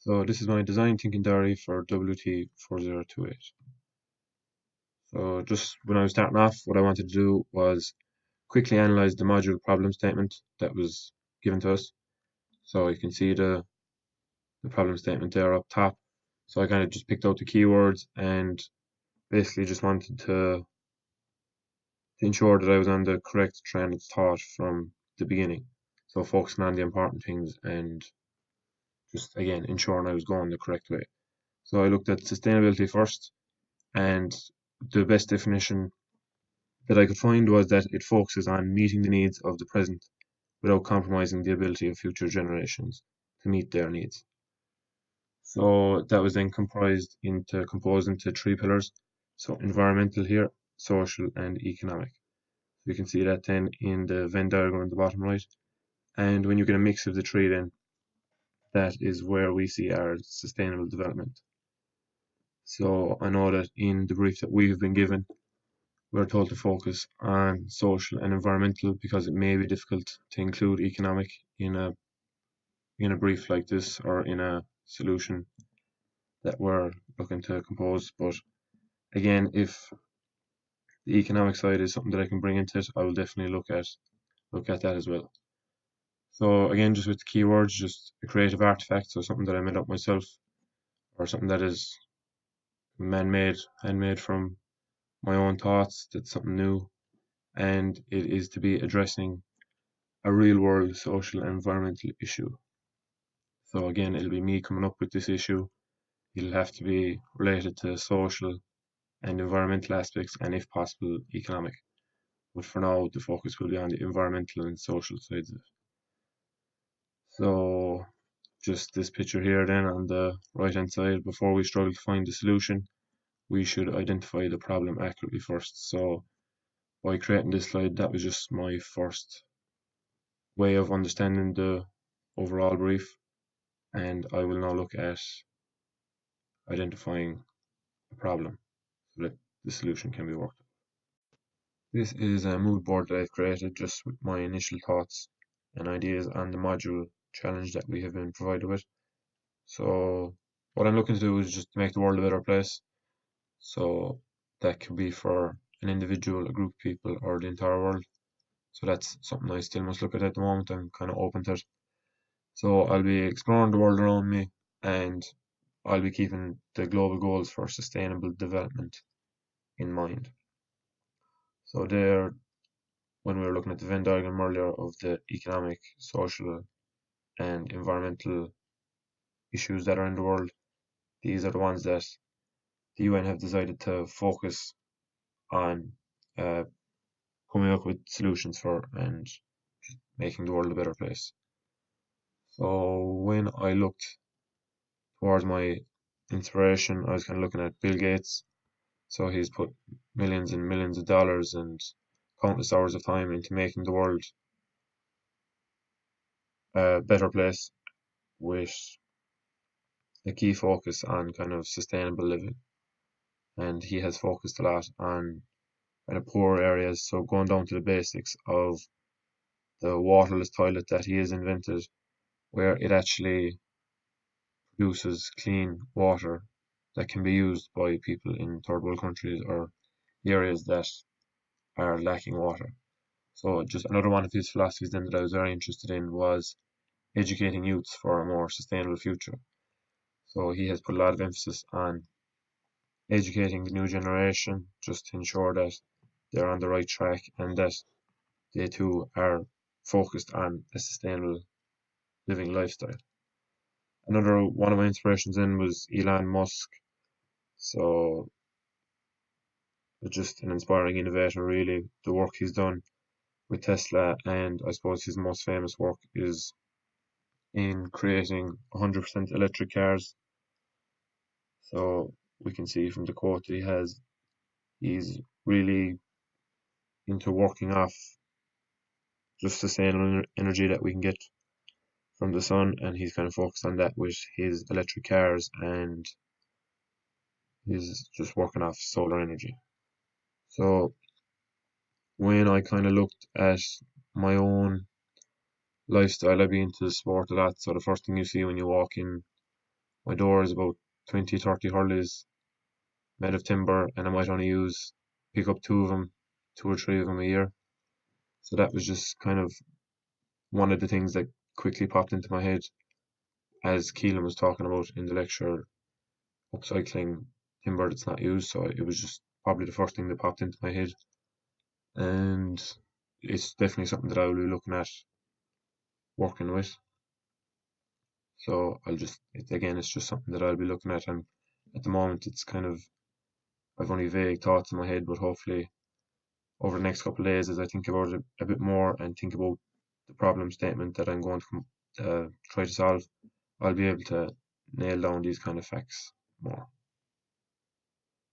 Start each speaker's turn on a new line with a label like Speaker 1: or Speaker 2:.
Speaker 1: So this is my design thinking diary for WT4028. So just when I was starting off, what I wanted to do was quickly analyze the module problem statement that was given to us. So you can see the problem statement there up top. So I kind of just picked out the keywords and basically just wanted to ensure that I was on the correct train of thought from the beginning. So focusing on the important things and just again ensuring I was going the correct way. So I looked at sustainability first, and the best definition that I could find was that it focuses on meeting the needs of the present without compromising the ability of future generations to meet their needs. So that was then composed into three pillars. So environmental here, social and economic. So you can see that then in the Venn diagram at the bottom right. And when you get a mix of the three, then that is where we see our sustainable development. So I know that in the brief that we've been given, we're told to focus on social and environmental because it may be difficult to include economic in a brief like this or in a solution that we're looking to compose. But again, if the economic side is something that I can bring into it, I will definitely look at that as well. So again, just with the keywords, just a creative artifact, so something that I made up myself, or something that is man-made, handmade from my own thoughts. That's something new, and it is to be addressing a real-world social and environmental issue. So again, it'll be me coming up with this issue. It'll have to be related to social and environmental aspects, and if possible, economic. But for now, the focus will be on the environmental and social sides of it. So just this picture here then on the right hand side, before we struggle to find the solution, we should identify the problem accurately first. So by creating this slide, that was just my first way of understanding the overall brief, and I will now look at identifying a problem so that the solution can be worked out. This is a mood board that I've created just with my initial thoughts and ideas on the module challenge that we have been provided with. So what I'm looking to do is just to make the world a better place. So that could be for an individual, a group of people, or the entire world. So that's something I still must look at the moment. I'm kind of open to it. So I'll be exploring the world around me, and I'll be keeping the global goals for sustainable development in mind. So there, when we were looking at the Venn diagram earlier of the economic, social, and environmental issues that are in the world, these are the ones that the UN have decided to focus on coming up with solutions for and making the world a better place. So when I looked towards my inspiration, I was kind of looking at Bill Gates. So he's put millions and millions of dollars and countless hours of time into making the world a better place with a key focus on kind of sustainable living. And he has focused a lot on kind of poor areas, so going down to the basics of the waterless toilet that he has invented, where it actually produces clean water that can be used by people in third world countries or areas that are lacking water. So just another one of his philosophies then that I was very interested in was educating youths for a more sustainable future. So he has put a lot of emphasis on educating the new generation just to ensure that they're on the right track and that they too are focused on a sustainable living lifestyle. Another one of my inspirations then was Elon Musk. So just an inspiring innovator really. The work he's done with Tesla, and I suppose his most famous work is in creating 100% electric cars. So we can see from the quote that he has, he's really into working off just sustainable energy that we can get from the sun, and he's kind of focused on that with his electric cars, and he's just working off solar energy. So when I kind of looked at my own lifestyle, I'd be into sport a lot. So the first thing you see when you walk in my door is about 20, 30 hurleys made of timber, and I might only pick up two of them, two or three of them a year. So that was just kind of one of the things that quickly popped into my head as Keelan was talking about in the lecture, upcycling timber that's not used. So it was just probably the first thing that popped into my head, and it's definitely something that I will be looking at working with. So it's just something that I'll be looking at, and at the moment it's kind of, I've only vague thoughts in my head, but hopefully over the next couple of days, as I think about it a bit more and think about the problem statement that I'm going to try to solve, I'll be able to nail down these kind of facts more.